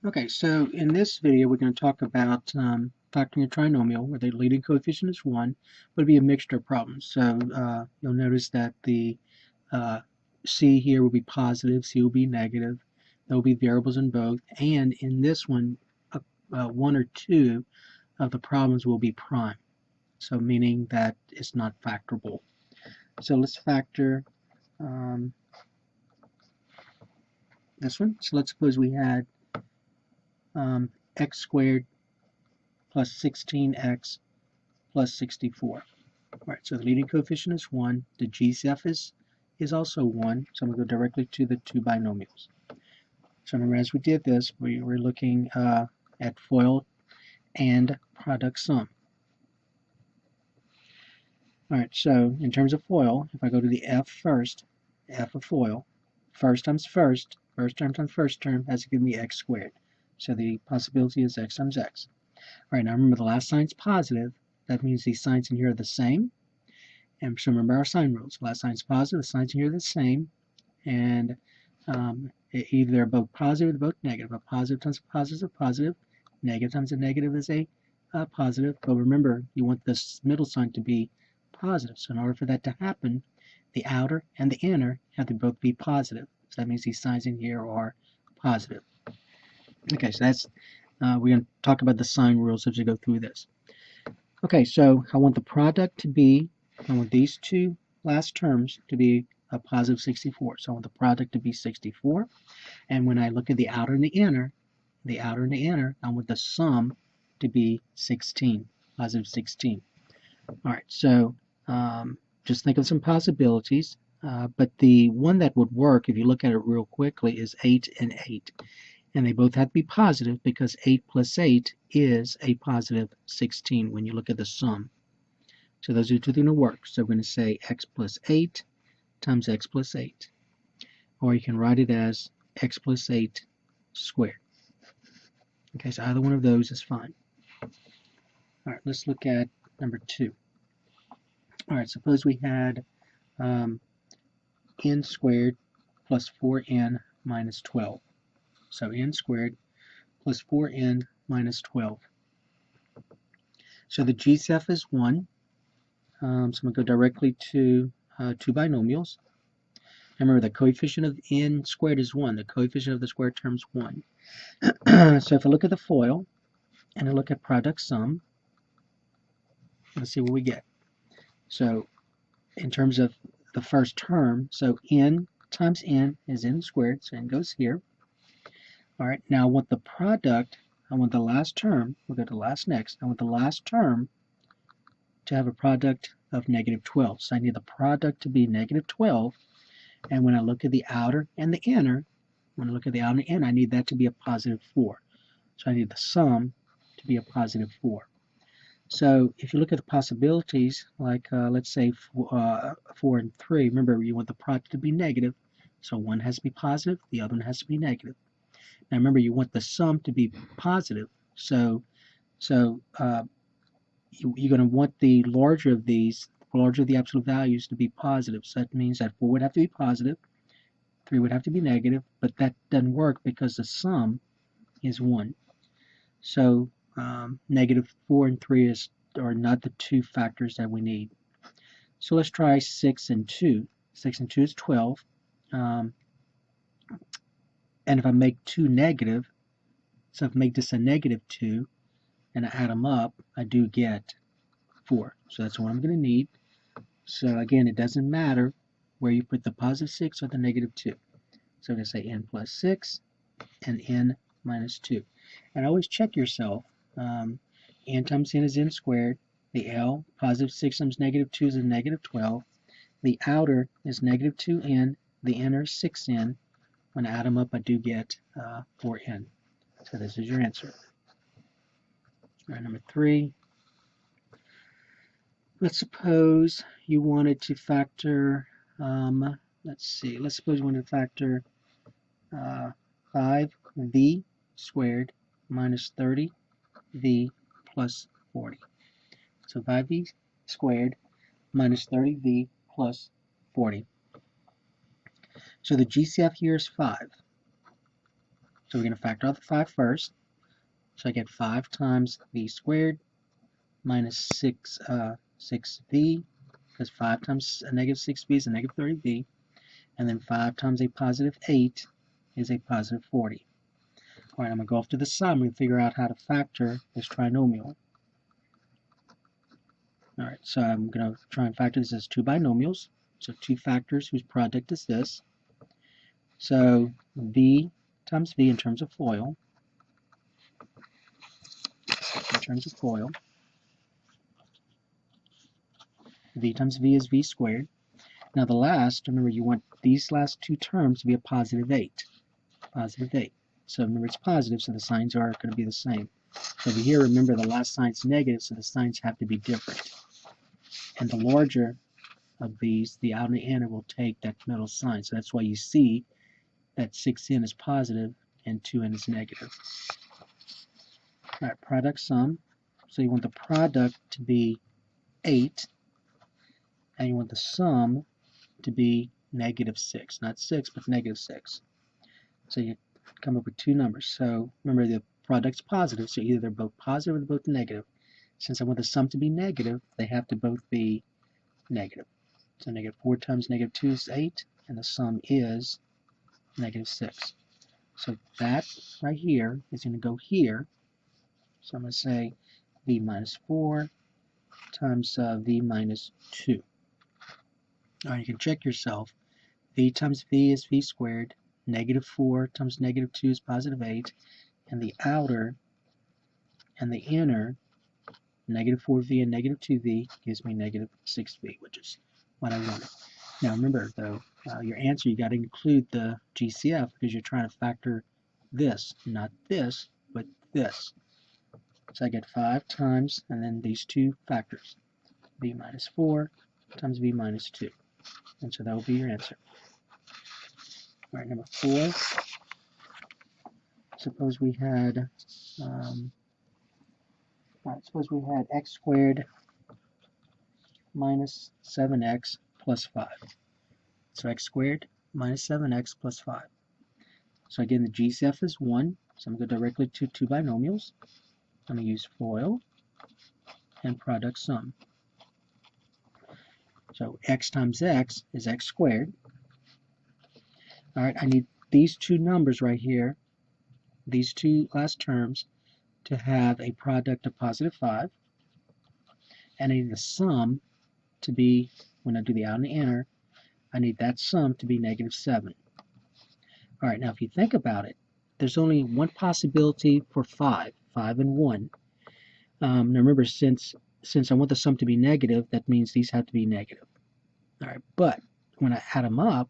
Okay, so in this video we're going to talk about factoring a trinomial where the leading coefficient is 1, but it'll be a mixture of problems. So you'll notice that the uh, C here will be positive, C will be negative. There will be variables in both, and in this one, one or two of the problems will be prime, so meaning that it's not factorable. So let's factor this one. So let's suppose we had x squared plus 16x plus 64. All right, so the leading coefficient is 1. The GCF is also 1, so I'm going to go directly to the two binomials. So remember, as we did this, we were looking at FOIL and product sum. All right, so in terms of FOIL, if I go to the F first, F of FOIL, first times first term times first term has to give me x squared. So the possibility is x times x. All right, now remember the last sign's positive. That means these signs in here are the same. And so remember our sign rules. Last sign's positive, the signs in here are the same. And either they're both positive or both negative. A positive times a positive is a positive. Negative times a negative is a positive. But remember, you want this middle sign to be positive. So in order for that to happen, the outer and the inner have to both be positive. So that means these signs in here are positive. Okay, so that's we're going to talk about the sign rules as we go through this. Okay, so I want the product to be, I want these two last terms to be a positive 64. So I want the product to be 64. And when I look at the outer and the inner, I want the sum to be 16, positive 16. All right, so just think of some possibilities. But the one that would work, if you look at it real quickly, is 8 and 8. And they both have to be positive because 8 plus 8 is a positive 16 when you look at the sum. So those are two things to work. So we're going to say x plus 8 times x plus 8. Or you can write it as x plus 8 squared. Okay, so either one of those is fine. All right, let's look at number 2. All right, suppose we had n squared plus 4n minus 12. So n squared plus 4n minus 12. So the GCF is 1. So I'm going to go directly to two binomials. Remember, the coefficient of n squared is 1. The coefficient of the square term is 1. So if I look at the FOIL and I look at product sum, let's see what we get. So in terms of the first term, so n times n is n squared, so n goes here. All right, now I want the product, I want the last term, we'll go to last next, I want the last term to have a product of negative 12. So I need the product to be negative 12, and when I look at the outer and the inner, when I look at the outer and inner, I need that to be a positive 4. So I need the sum to be a positive 4. So if you look at the possibilities, like let's say 4 and 3, remember you want the product to be negative, so one has to be positive, the other one has to be negative. Now remember, you want the sum to be positive, so you're going to want the larger of these, the larger of the absolute values, to be positive. So that means that 4 would have to be positive, 3 would have to be negative, but that doesn't work because the sum is 1. So negative 4 and 3 are not the two factors that we need. So let's try 6 and 2. 6 and 2 is 12. And if I make 2 negative, so if I make this a negative 2, and I add them up, I do get 4. So that's what I'm going to need. So again, it doesn't matter where you put the positive 6 or the negative 2. So I'm going to say n plus 6 and n minus 2. And always check yourself. N times n is n squared. The L, positive 6 times negative 2 is a negative 12. The outer is negative 2n. The inner is 6n. When I add them up, I do get 4n. So this is your answer. All right, number 3. Let's suppose you wanted to factor, let's suppose you wanted to factor 5v squared minus 30v plus 40. So 5v squared minus 30v plus 40. So the GCF here is 5. So we're going to factor out the 5 first. So I get 5 times v squared minus 6v, because 5 times a negative 6v is a negative 30v, and then 5 times a positive 8 is a positive 40. All right, I'm going to go off to the side and figure out how to factor this trinomial. All right, so I'm going to try and factor this as two binomials. So two factors whose product is this. So v times v in terms of FOIL. V times v is v squared. Now the last, remember you want these last two terms to be a positive 8. Positive 8. So remember it's positive, so the signs are going to be the same. So over here, remember the last sign's negative, so the signs have to be different. And the larger of these, the outer inner will take that middle sign. So that's why you see that 6n is positive and 2n is negative. All right, product sum. So you want the product to be 8, and you want the sum to be negative 6. Not 6, but negative 6. So you come up with two numbers. So remember the product's positive, so either they're both positive or they're both negative. Since I want the sum to be negative, they have to both be negative. So negative 4 times negative 2 is 8, and the sum is negative 6. So that right here is going to go here. So I'm going to say v minus 4 times v minus 2. All right, you can check yourself. V times v is v squared. Negative 4 times negative 2 is positive 8. And the outer and the inner, negative 4v and negative 2v, gives me negative 6v, which is what I wanted. Now remember, though, your answer, you got to include the GCF because you're trying to factor this, not this, but this. So I get 5 times, and then these two factors, v minus 4 times v minus 2. And so that will be your answer. All right, number 4. Suppose we had, x squared minus 7x plus 5. So x squared minus 7x plus 5. So again, the GCF is 1, so I'm going to go directly to two binomials. I'm going to use FOIL and product sum. So x times x is x squared. All right, I need these two numbers right here, these two last terms, to have a product of positive 5. And I need the sum to be, when I do the out and the inner, I need that sum to be negative 7. All right, now if you think about it, there's only one possibility for 5 and 1. Now remember, since I want the sum to be negative, that means these have to be negative. All right, but when I add them up,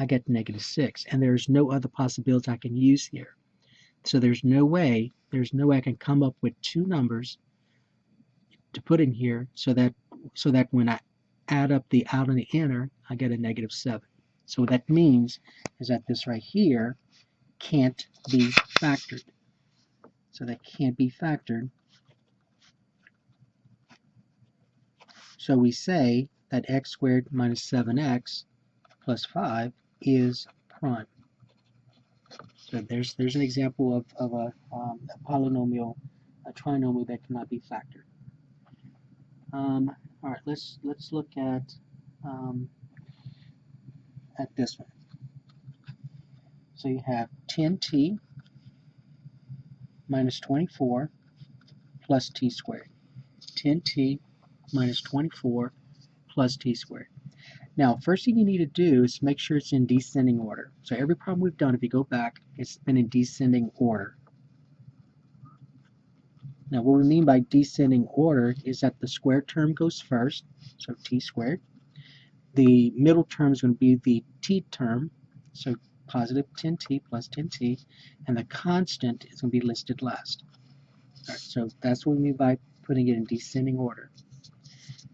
I get negative 6, and there's no other possibility I can use here. So there's no way I can come up with two numbers to put in here so that when I add up the out and the inner, I get a negative 7. So what that means is that this right here can't be factored. So that can't be factored. So we say that x squared minus 7x plus 5 is prime. So there's an example of a polynomial, a trinomial that cannot be factored. All right, let's look at this one. So you have 10t minus 24 plus t squared. 10t minus 24 plus t squared. Now, first thing you need to do is make sure it's in descending order. So every problem we've done, if you go back, it's been in descending order. Now, what we mean by descending order is that the squared term goes first, so t squared. The middle term is going to be the t term, so positive 10t plus 10t, and the constant is going to be listed last. All right, so that's what we mean by putting it in descending order.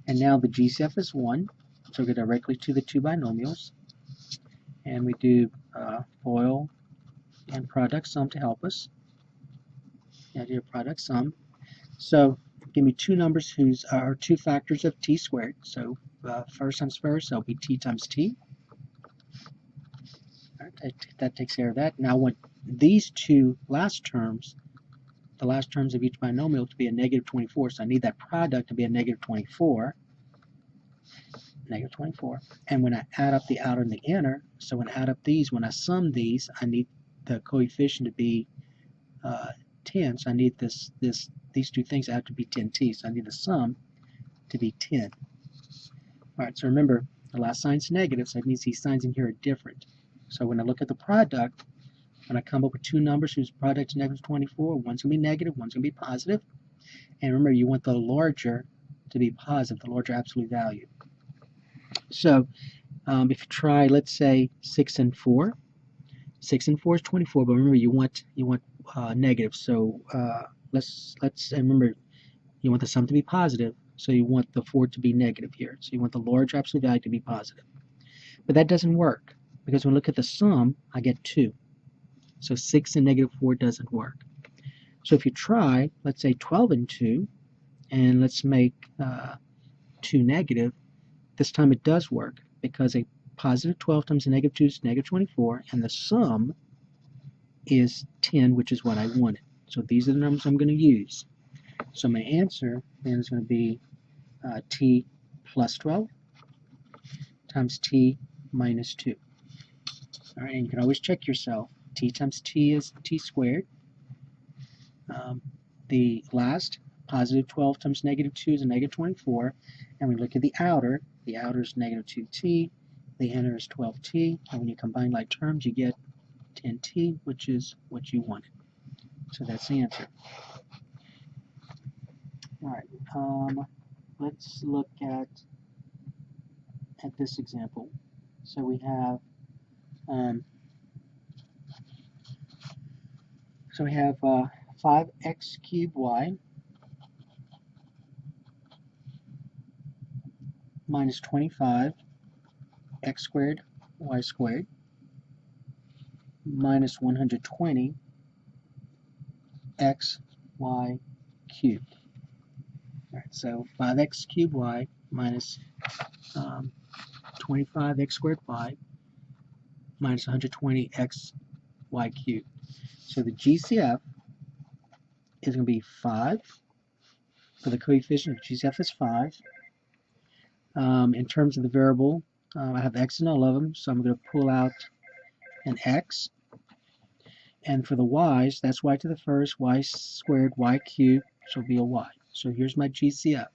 And now the GCF is 1, so we go directly to the two binomials, and we do FOIL and product sum to help us. And do product sum. So give me two numbers whose are two factors of t squared. So first times first, that'll be t times t. All right, that takes care of that. Now I want these two last terms, the last terms of each binomial, to be a negative 24. So I need that product to be a negative 24. Negative 24. And when I add up the outer and the inner, so when I add up these, when I sum these, I need the coefficient to be 10. So I need these two things have to be 10t. So I need the sum to be 10. All right, so remember, the last sign's negative, so that means these signs in here are different. So when I look at the product, when I come up with two numbers whose product is negative 24, one's going to be negative, one's going to be positive. And remember, you want the larger to be positive, the larger absolute value. So if you try, let's say 6 and 4. 6 and 4 is 24, but remember you want negative. So let's remember, you want the sum to be positive, so you want the 4 to be negative here. So you want the large absolute value to be positive. But that doesn't work, because when I look at the sum, I get 2. So 6 and negative 4 doesn't work. So if you try, let's say 12 and 2, and let's make 2 negative, this time it does work, because a positive 12 times a negative 2 is negative 24, and the sum is 10, which is what I wanted. So these are the numbers I'm going to use. So my answer then is going to be t plus 12 times t minus 2. All right, and you can always check yourself. T times t is t squared. The last, positive 12 times negative 2 is a negative 24. And we look at the outer is negative 2t, the inner is 12t, and when you combine like terms, you get 10t, which is what you wanted. So that's the answer. All right, let's look at this example. So we have 5x cubed y minus 25 x squared y squared minus 120 x y cubed. All right, so 5x cubed y minus 25 x squared y minus 120 x y cubed. So the GCF is going to be 5. For the coefficient of GCF is 5. In terms of the variable, I have x in all of them, so I'm going to pull out an x. And for the y's, that's y to the first, y squared, y cubed, so it'll be a y. So here's my GCF.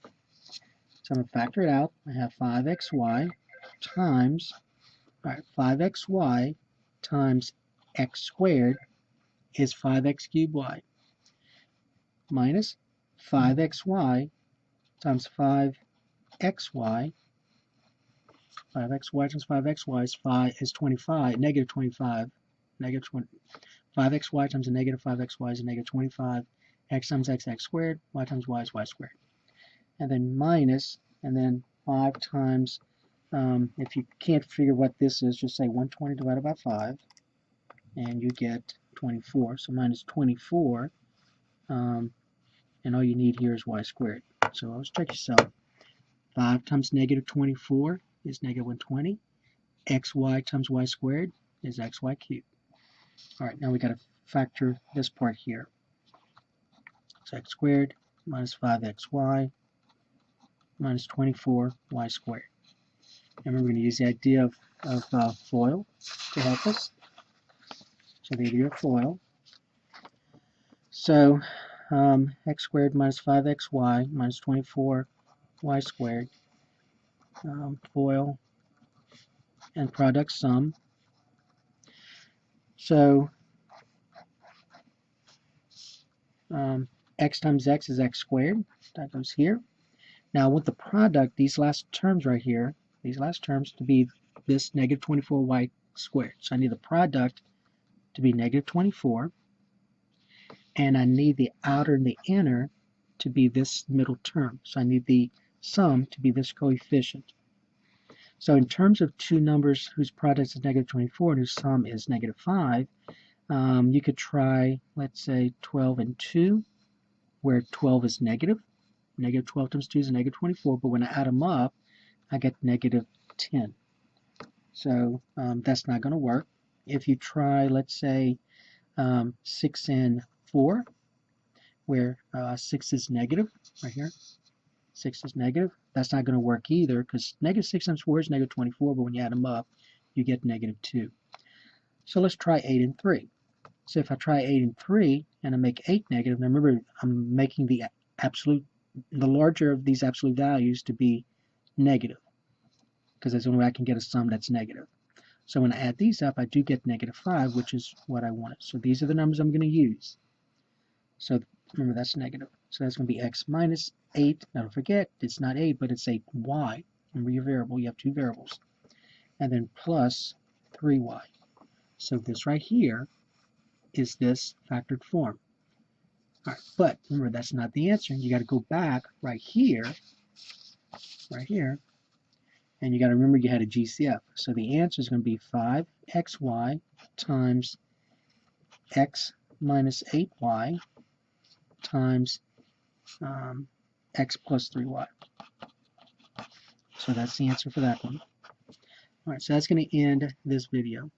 So I'm going to factor it out. I have 5xy times, 5xy times x squared is 5x cubed y minus 5xy times 5xy. 5xy times 5xy is 25, negative 25, negative 20. 5xy times a negative 5xy is a negative 25. X times x squared, y times y is y squared. And then minus, and then 5 times, if you can't figure what this is, just say 120 divided by 5, and you get 24. So minus 24, and all you need here is y squared. So let's check yourself. 5 times negative 24 is negative 120. Xy times y squared is xy cubed. All right, now we got to factor this part here. So x squared minus 5xy minus 24 y squared. And we're going to use the idea of FOIL to help us. So the idea of FOIL. So x squared minus 5xy minus 24 y squared. FOIL and product sum. So x times x is x squared. That goes here. Now I want the product, these last terms right here, these last terms to be this negative 24y squared. So I need the product to be negative 24. And I need the outer and the inner to be this middle term. So I need the sum to be this coefficient. So in terms of two numbers whose product is negative 24 and whose sum is negative 5, you could try, let's say, 12 and 2, where 12 is negative. Negative 12 times 2 is a negative 24, but when I add them up, I get negative 10. So that's not going to work. If you try, let's say, 6 and 4, where 6 is negative, right here, 6 is negative, that's not going to work either, because negative 6 times 4 is negative 24, but when you add them up, you get negative 2. So let's try 8 and 3. So if I try 8 and 3, and I make 8 negative, now remember, I'm making the larger of these absolute values to be negative, because that's the only way I can get a sum that's negative. So when I add these up, I do get negative 5, which is what I wanted. So these are the numbers I'm going to use. So remember, that's negative. So that's going to be x minus 8. Now don't forget, it's not 8, but it's 8y. Remember your variable, you have two variables. And then plus 3y. So this right here is this factored form. All right, but remember, that's not the answer. You got to go back right here, and you got to remember you had a GCF. So the answer is going to be 5xy times x minus 8y times x plus 3y. So that's the answer for that one. All right, so that's going to end this video.